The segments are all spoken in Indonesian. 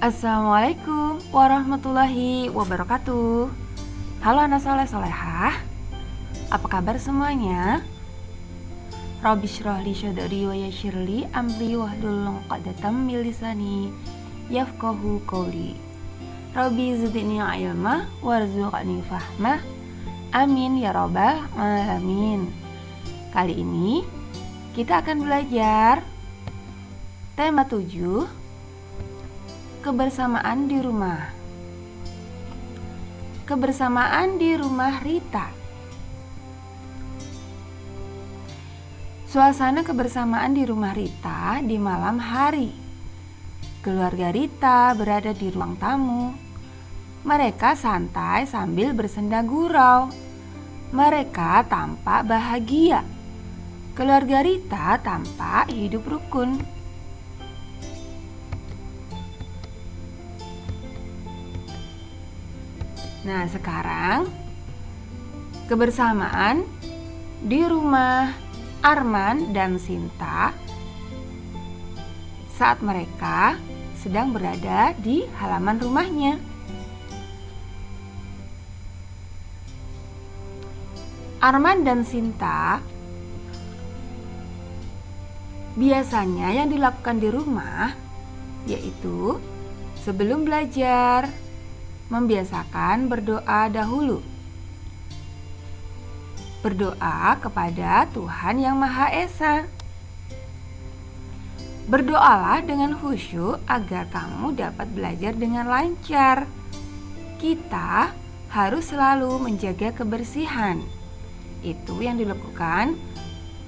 Assalamualaikum warahmatullahi wabarakatuh. Halo anak soleh solehah, apa kabar semuanya? Rabbi shrah li sadri wa yassir li amri wahlul 'uqdatam min lisani yafqahu qawli. Rabbi zidni ilma warzuqni fahma. Amin ya rabbal alamin. Kali ini kita akan belajar tema 7, kebersamaan di rumah. Kebersamaan di rumah Rita. Suasana kebersamaan di rumah Rita di malam hari. Keluarga Rita berada di ruang tamu. Mereka santai sambil bersenda gurau. Mereka tampak bahagia. Keluarga Rita tampak hidup rukun. Nah, sekarang kebersamaan di rumah Arman dan Sinta saat mereka sedang berada di halaman rumahnya. Arman dan Sinta biasanya yang dilakukan di rumah yaitu sebelum belajar membiasakan berdoa dahulu. Berdoa kepada Tuhan Yang Maha Esa. Berdoalah dengan khusyuk agar kamu dapat belajar dengan lancar. Kita harus selalu menjaga kebersihan. Itu yang dilakukan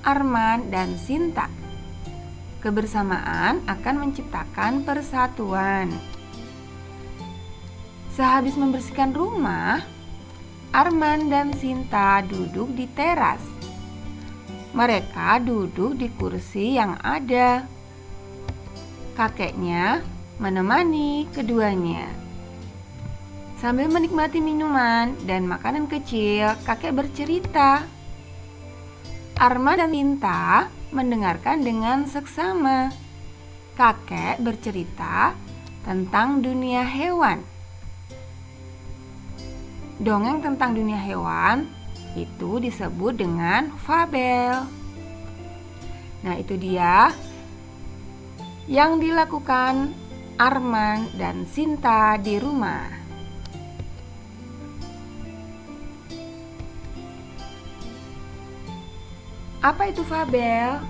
Arman dan Sinta. Kebersamaan akan menciptakan persatuan. Sehabis membersihkan rumah, Arman dan Sinta duduk di teras. Mereka duduk di kursi yang ada. Kakeknya menemani keduanya. Sambil menikmati minuman dan makanan kecil, kakek bercerita. Arman dan Sinta mendengarkan dengan seksama. Kakek bercerita tentang dunia hewan. Dongeng tentang dunia hewan itu disebut dengan fabel. Nah, itu dia yang dilakukan Arman dan Sinta di rumah. Apa itu fabel?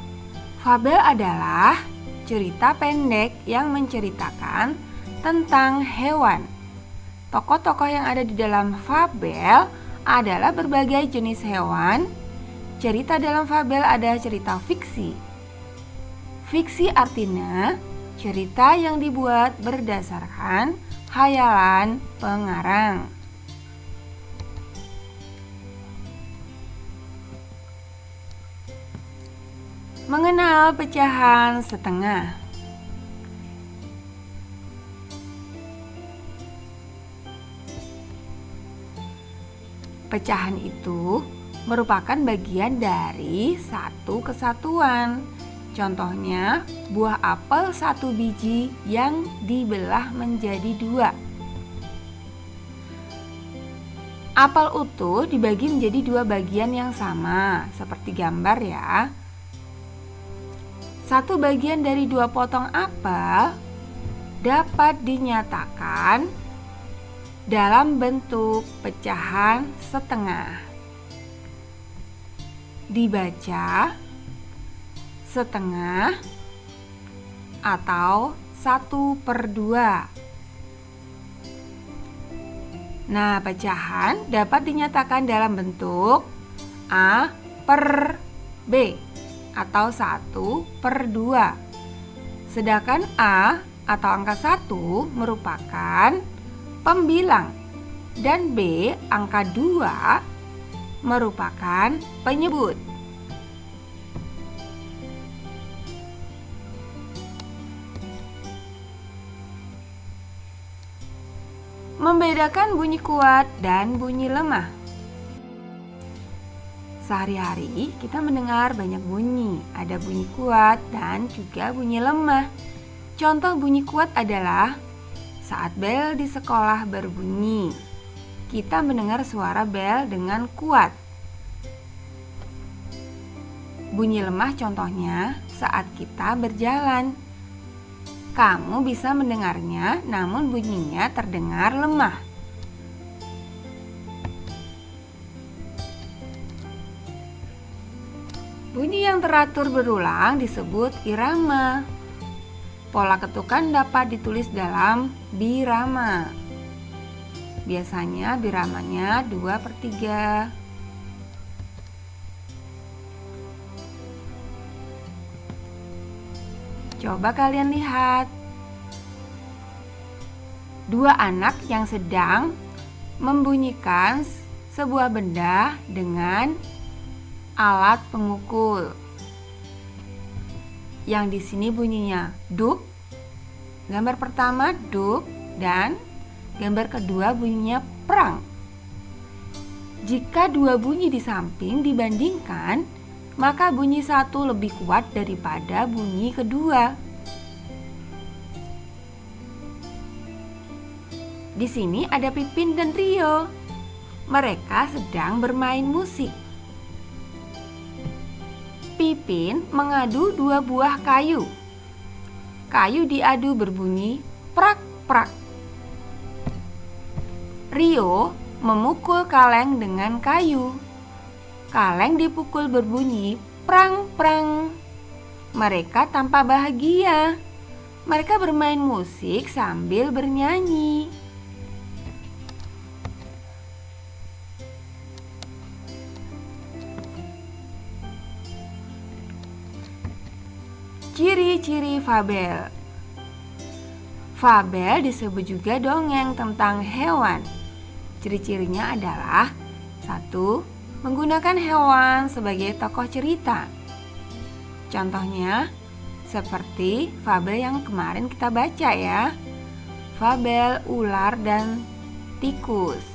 Fabel adalah cerita pendek yang menceritakan tentang hewan. Tokoh-tokoh yang ada di dalam fabel adalah berbagai jenis hewan. Cerita dalam fabel ada cerita fiksi. Fiksi artinya cerita yang dibuat berdasarkan khayalan pengarang. Mengenal pecahan setengah. Pecahan itu merupakan bagian dari satu kesatuan. Contohnya, buah apel satu biji yang dibelah menjadi dua. Apel utuh dibagi menjadi dua bagian yang sama, seperti gambar ya. Satu bagian dari dua potong apel dapat dinyatakan dalam bentuk pecahan setengah. Dibaca setengah atau 1/2. Nah, pecahan dapat dinyatakan dalam bentuk A per B atau 1/2. Sedangkan A atau angka 1 merupakan pembilang dan B angka 2 merupakan penyebut. Membedakan bunyi kuat dan bunyi lemah. Sehari-hari kita mendengar banyak bunyi, ada bunyi kuat dan juga bunyi lemah. Contoh bunyi kuat adalah Saat bel di sekolah berbunyi, kita mendengar suara bel dengan kuat. Bunyi lemah contohnya saat kita berjalan. Kamu bisa mendengarnya, namun bunyinya terdengar lemah. Bunyi yang teratur berulang disebut irama. Pola ketukan dapat ditulis dalam birama. Biasanya biramanya 2/3. Coba kalian lihat. Dua anak yang sedang membunyikan sebuah benda dengan alat pemukul. Yang di sini bunyinya duk. Gambar pertama duk dan gambar kedua bunyinya prang. Jika dua bunyi di samping dibandingkan, maka bunyi satu lebih kuat daripada bunyi kedua. Di sini ada Pipin dan Rio. Mereka sedang bermain musik. Pipin mengadu dua buah kayu. Kayu diadu berbunyi prak-prak. Rio memukul kaleng dengan kayu. Kaleng dipukul berbunyi prang-prang. Mereka tampak bahagia. Mereka bermain musik sambil bernyanyi. Ciri-ciri fabel. Fabel disebut juga dongeng tentang hewan. Ciri-cirinya adalah 1. Menggunakan hewan sebagai tokoh cerita. Contohnya seperti fabel yang kemarin kita baca ya. Fabel ular dan tikus.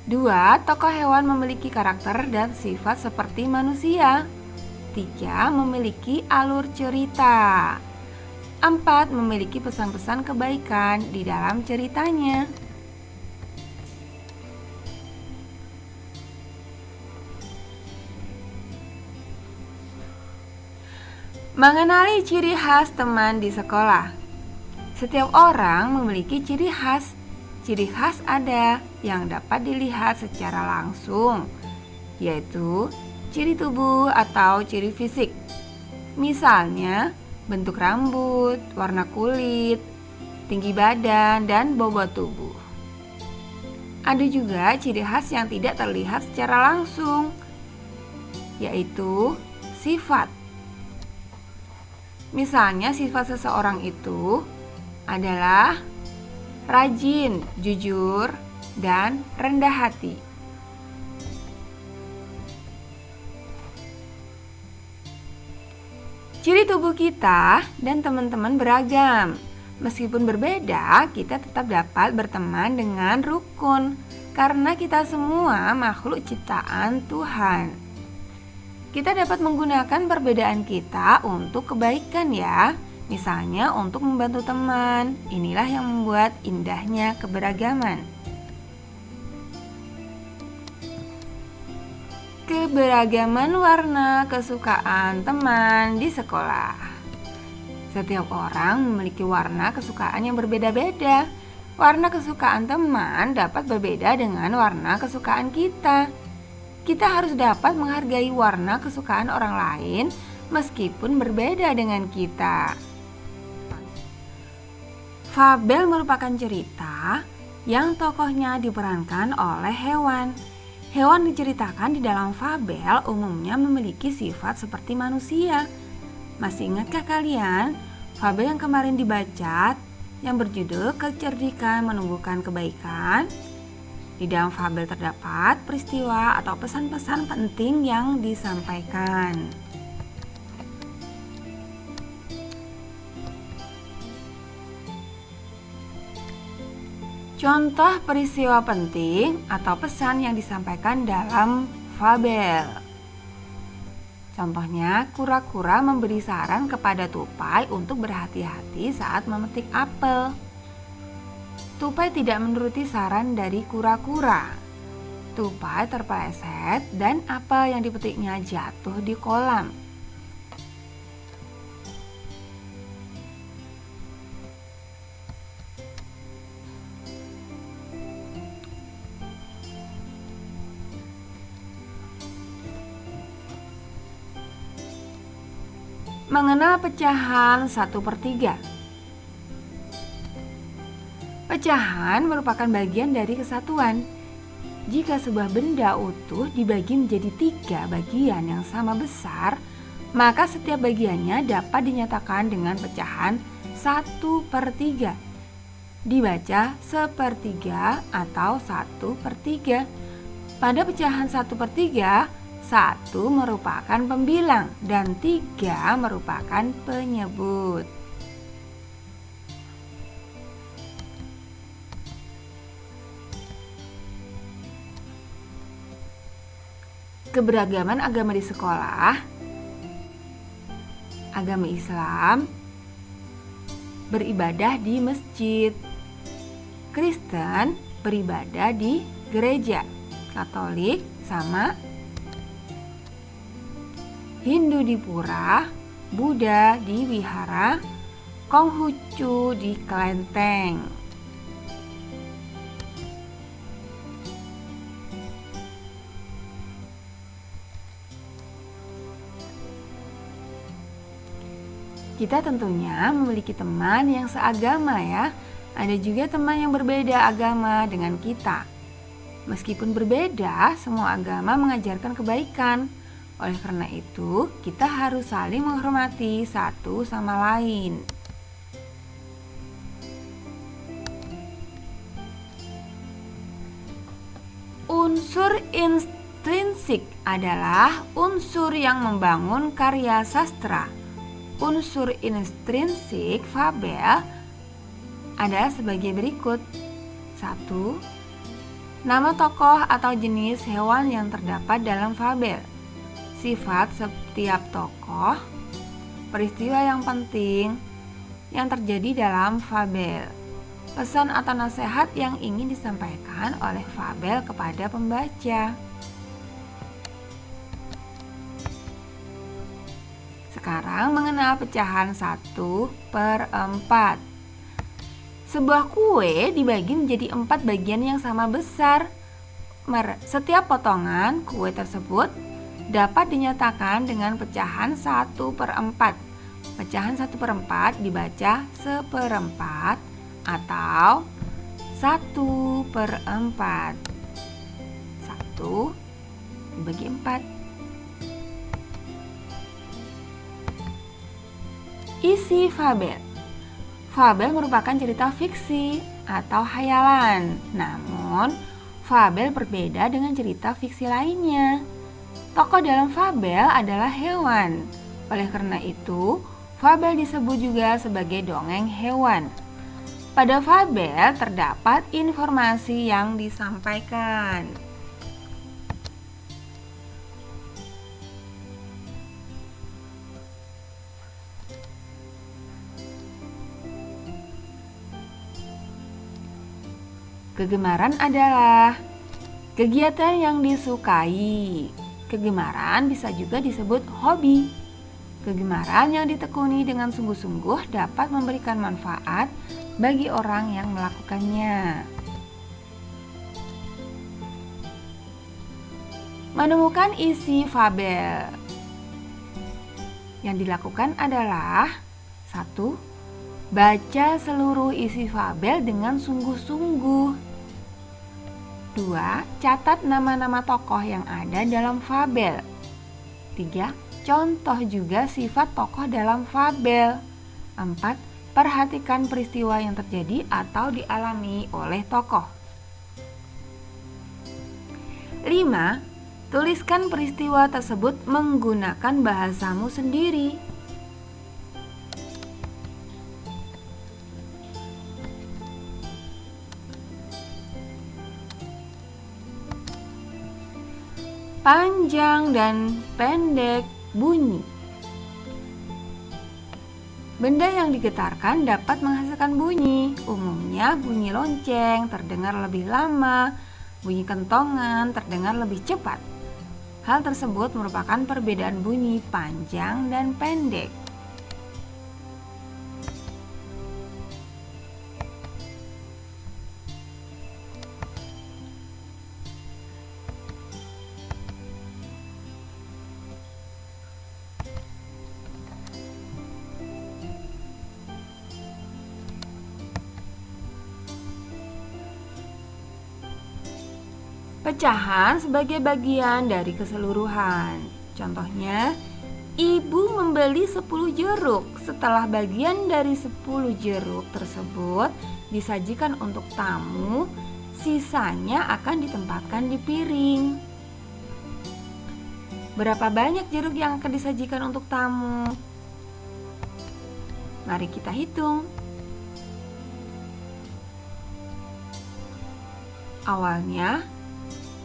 2. Tokoh hewan memiliki karakter dan sifat seperti manusia. 3. Memiliki alur cerita. 4. Memiliki pesan-pesan kebaikan di dalam ceritanya. Mengenali ciri khas teman di sekolah. Setiap orang memiliki ciri khas. Ciri khas ada yang dapat dilihat secara langsung, yaitu ciri tubuh atau ciri fisik. Misalnya, bentuk rambut, warna kulit, tinggi badan, dan bobot tubuh. Ada juga ciri khas yang tidak terlihat secara langsung, yaitu sifat. Misalnya, sifat seseorang itu adalah rajin, jujur, dan rendah hati. Ciri tubuh kita dan teman-teman beragam. Meskipun berbeda, kita tetap dapat berteman dengan rukun karena kita semua makhluk ciptaan Tuhan. Kita dapat menggunakan perbedaan kita untuk kebaikan ya. Misalnya untuk membantu teman. Inilah yang membuat indahnya keberagaman. Keberagaman warna kesukaan teman di sekolah. Setiap orang memiliki warna kesukaan yang berbeda-beda. Warna kesukaan teman dapat berbeda dengan warna kesukaan kita. Kita harus dapat menghargai warna kesukaan orang lain meskipun berbeda dengan kita. Fabel merupakan cerita yang tokohnya diperankan oleh hewan. Hewan diceritakan di dalam fabel umumnya memiliki sifat seperti manusia. Masih ingatkah kalian fabel yang kemarin dibaca yang berjudul Kecerdikan Menumbuhkan Kebaikan? Di dalam fabel terdapat peristiwa atau pesan-pesan penting yang disampaikan. Contoh peristiwa penting atau pesan yang disampaikan dalam fabel. Contohnya, kura-kura memberi saran kepada tupai untuk berhati-hati saat memetik apel. Tupai tidak menuruti saran dari kura-kura. Tupai terpeleset dan apel yang dipetiknya jatuh di kolam. Mengenal pecahan 1/3. Pecahan merupakan bagian dari kesatuan. Jika sebuah benda utuh dibagi menjadi 3 bagian yang sama besar, maka setiap bagiannya dapat dinyatakan dengan pecahan 1/3. Dibaca 1/3 atau 1/3. Pada pecahan 1/3, 1 merupakan pembilang dan 3 merupakan penyebut. Keberagaman agama di sekolah. Agama Islam beribadah di masjid. Kristen beribadah di gereja. Katolik sama. Hindu di pura, Buddha di wihara, Konghucu di kelenteng. Kita tentunya memiliki teman yang seagama ya. Ada juga teman yang berbeda agama dengan kita. Meskipun berbeda, semua agama mengajarkan kebaikan. Oleh karena itu, kita harus saling menghormati satu sama lain. Unsur intrinsik adalah unsur yang membangun karya sastra. Unsur intrinsik fabel adalah sebagai berikut. 1. Nama tokoh atau jenis hewan yang terdapat dalam fabel. Sifat setiap tokoh, peristiwa yang penting yang terjadi dalam fabel, pesan atau nasihat yang ingin disampaikan oleh fabel kepada pembaca. Sekarang mengenal pecahan 1/4. Sebuah kue dibagi menjadi 4 bagian yang sama besar. Setiap potongan kue tersebut dapat dinyatakan dengan pecahan 1/4. Pecahan 1/4 dibaca 1/4 atau 1/4. 1 dibagi 4. Isi fabel. Fabel merupakan cerita fiksi atau hayalan. Namun, fabel berbeda dengan cerita fiksi lainnya. Tokoh dalam fabel adalah hewan. Oleh karena itu, fabel disebut juga sebagai dongeng hewan. Pada fabel terdapat informasi yang disampaikan. Kegemaran adalah kegiatan yang disukai. Kegemaran bisa juga disebut hobi. Kegemaran yang ditekuni dengan sungguh-sungguh dapat memberikan manfaat bagi orang yang melakukannya. Menemukan isi fabel. Yang dilakukan adalah 1. Baca seluruh isi fabel dengan sungguh-sungguh. 2. Catat nama-nama tokoh yang ada dalam fabel. 3. Contoh juga sifat tokoh dalam fabel. 4. Perhatikan peristiwa yang terjadi atau dialami oleh tokoh. 5. Tuliskan peristiwa tersebut menggunakan bahasamu sendiri. Panjang dan pendek bunyi. Benda yang digetarkan dapat menghasilkan bunyi. Umumnya bunyi lonceng terdengar lebih lama, bunyi kentongan terdengar lebih cepat. Hal tersebut merupakan perbedaan bunyi panjang dan pendek. Pecahan sebagai bagian dari keseluruhan. Contohnya, ibu membeli 10 jeruk. Setelah bagian dari 10 jeruk tersebut disajikan untuk tamu, sisanya akan ditempatkan di piring. Berapa banyak jeruk yang akan disajikan untuk tamu? Mari kita hitung. Awalnya,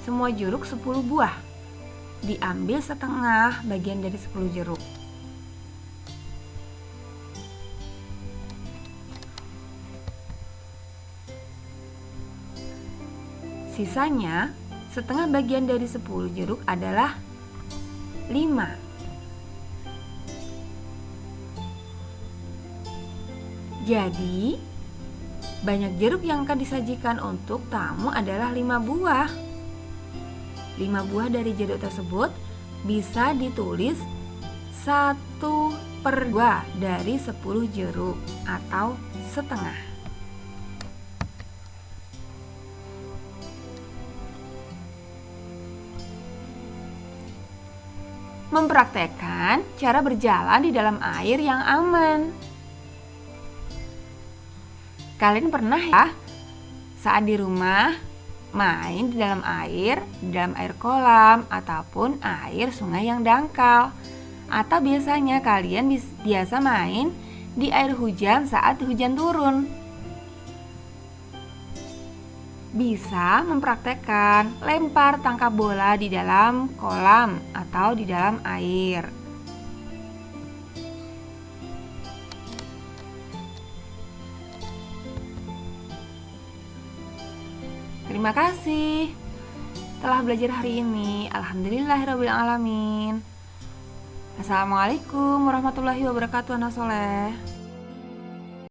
semua jeruk 10 buah. Diambil setengah bagian dari 10 jeruk. Sisanya, setengah bagian dari 10 jeruk adalah 5. Jadi, banyak jeruk yang akan disajikan untuk tamu adalah 5 buah. 5 buah dari jeruk tersebut bisa ditulis 1/2 dari 10 jeruk atau setengah. Mempraktekkan cara berjalan di dalam air yang aman. Kalian pernah ya saat di rumah main di dalam air kolam ataupun air sungai yang dangkal. Atau biasanya kalian biasa main di air hujan saat hujan turun. Bisa mempraktekkan lempar tangkap bola di dalam kolam atau di dalam air. Terima kasih telah belajar hari ini. Alhamdulillahirrabbilalamin. Assalamualaikum warahmatullahi wabarakatuh, anak soleh.